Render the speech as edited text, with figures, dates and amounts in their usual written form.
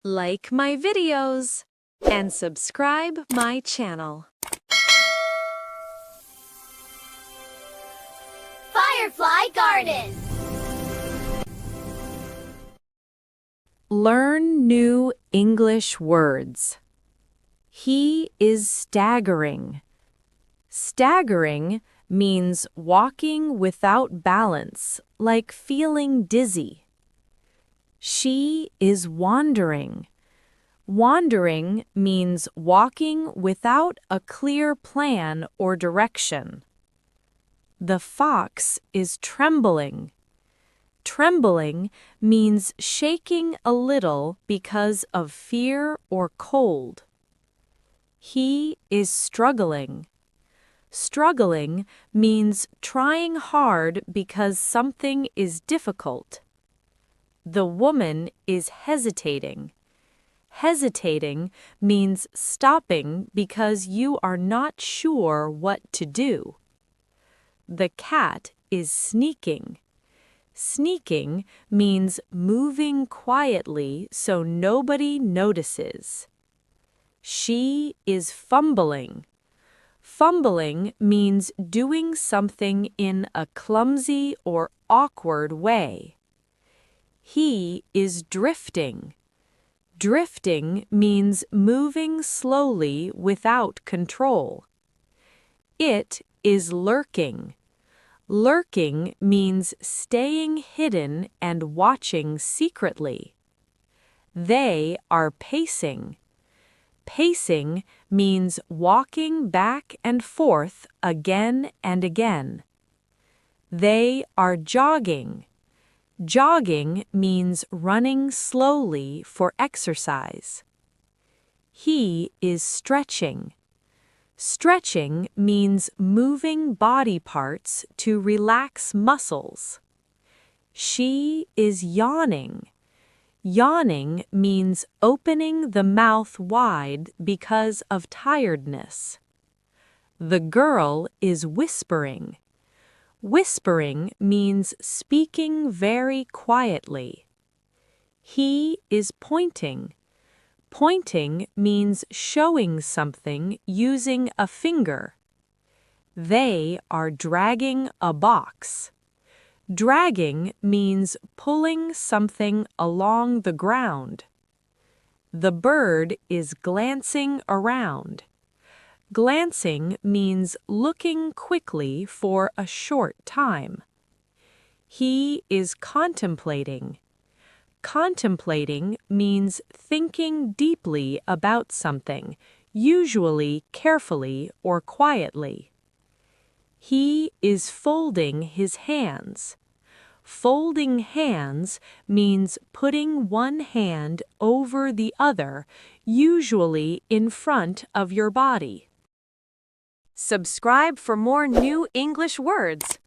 like my videos, and subscribe my channel. Firefly Garden. Learn new English words. He is staggering. Staggering means walking without balance, like feeling dizzy. She is wandering. Wandering means walking without a clear plan or direction. The fox is trembling. Trembling means shaking a little because of fear or cold. He is struggling. Struggling means trying hard because something is difficult. The woman is hesitating. Hesitating means stopping because you are not sure what to do. The cat is sneaking. Sneaking means moving quietly so nobody notices. She is fumbling. Fumbling means doing something in a clumsy or awkward way. He is drifting. Drifting means moving slowly without control. It is lurking. Lurking means staying hidden and watching secretly. They are pacing. Pacing means walking back and forth again and again. They are jogging. Jogging means running slowly for exercise. He is stretching. Stretching means moving body parts to relax muscles. She is yawning. Yawning means opening the mouth wide because of tiredness. The girl is whispering. Whispering means speaking very quietly. He is pointing. Pointing means showing something using a finger. They are dragging a box. Dragging means pulling something along the ground. The bird is glancing around. Glancing means looking quickly for a short time. He is contemplating. Contemplating means thinking deeply about something, usually carefully or quietly. He is folding his hands. Folding hands means putting one hand over the other, usually in front of your body. Subscribe for more new English words.